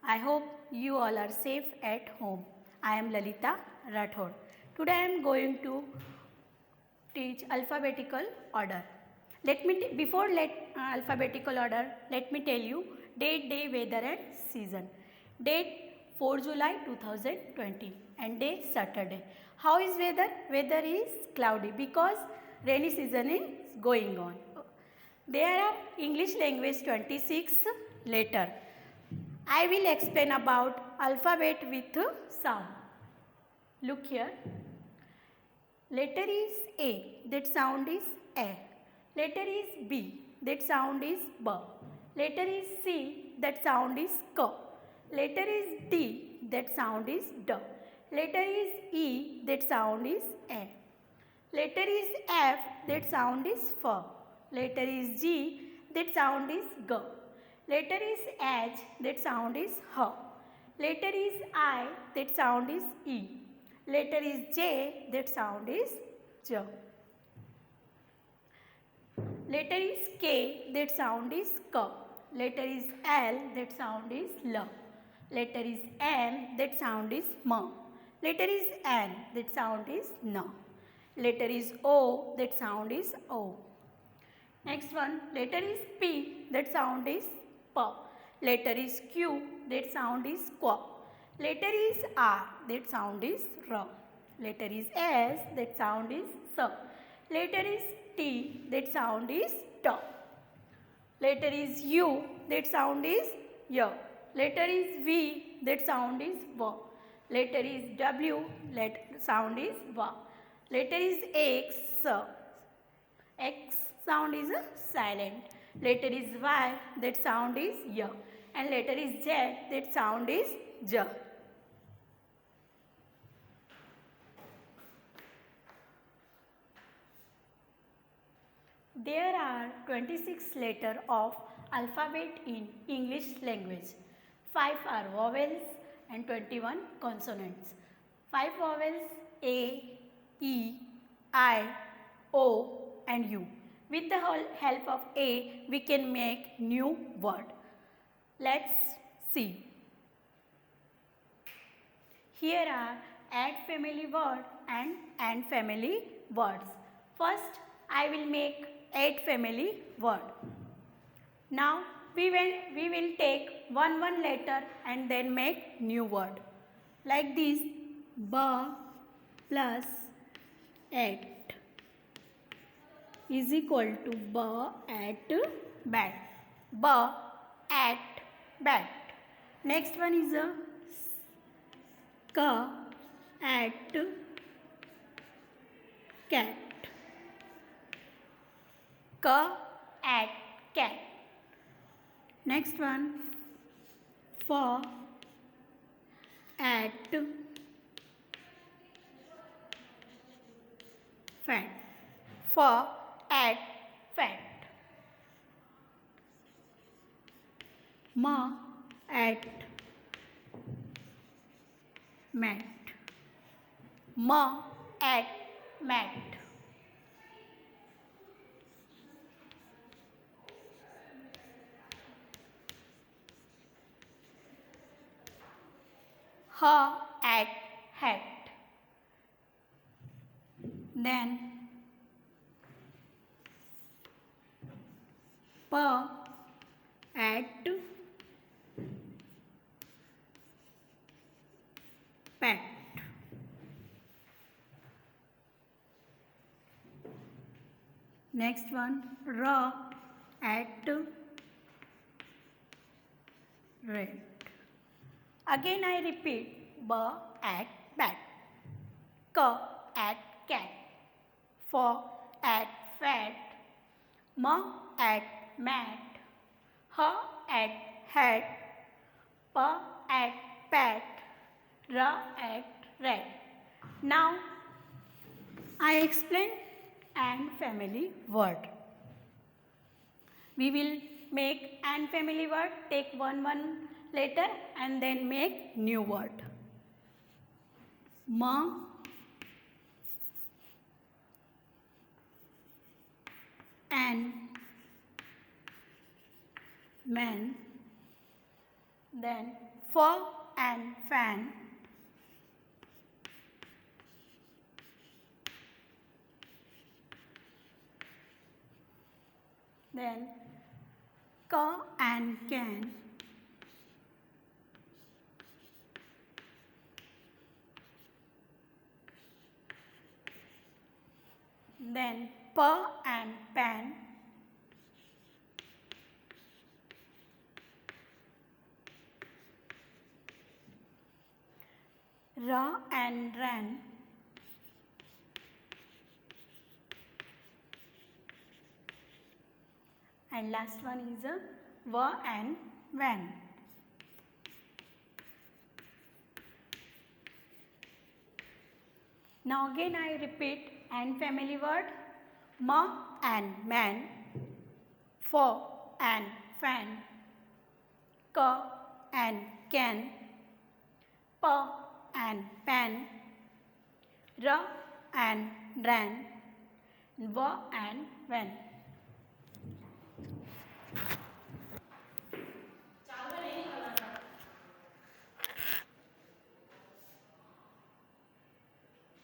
I hope you all are safe at home. I am Lalita Rathod. Today I am going to teach alphabetical order. Before alphabetical order, let me tell you date, day, weather and season. Date 4 July 2020 and day Saturday. How is weather? Weather is cloudy because rainy season is going on. There are English language 26 letter. I will explain about alphabet with sound. Look here. Letter is A, that sound is A. Letter is B, that sound is B. Letter is C, that sound is K. Letter is D, that sound is D. Letter is E, that sound is A. Letter is F, that sound is F. Letter is G, that sound is G. Letter is H, that sound is H. Letter is I, that sound is E. Letter is J, that sound is J. Letter is K, that sound is K. Letter is L, that sound is L. Letter is M, that sound is M. Letter is N, that sound is N. Letter is O, that sound is O. Next one, letter is P, that sound is P. Letter is Q, that sound is Q. Letter is R, that sound is R. Letter is S, that sound is S. Letter is T, that sound is T. Letter is U, that sound is Y. Letter is V, that sound is V. Letter is W, sound is V. Letter is X, X sound is silent. Letter is Y, that sound is Y. And letter is Z, that sound is J. There are 26 letters of alphabet in English language. 5 are vowels and 21 consonants. 5 vowels A, E, I, O and U. With the help of A, we can make new word. Let's see. Here are add family word and AND family words. First, I will make add family word. Now, we will take one letter and then make new word. Like this, ba plus at is equal to ba at bat. Ba at bat. Next one is a ka at cat. Ka at cat. Next one, fa at fat. Fa at fat. Ma at mat. Ma at mat. Ha at hat. Then pa at pet. Next one, ra at red. Again I repeat, ba at bat, ka at cat, fa at fat, ma at mat, ha at hat, pa at pat, ra at rat. Now I explain AND family word. We will make AND family word, take one letter and then make new word. Ma and man then fur and fan, then ca and can, then pa and pan, ra and ran, and last one is a va and van. Now again I repeat and family word: ma and man, fur and fan, ca and can, pa and pan, ra and ran, va and van.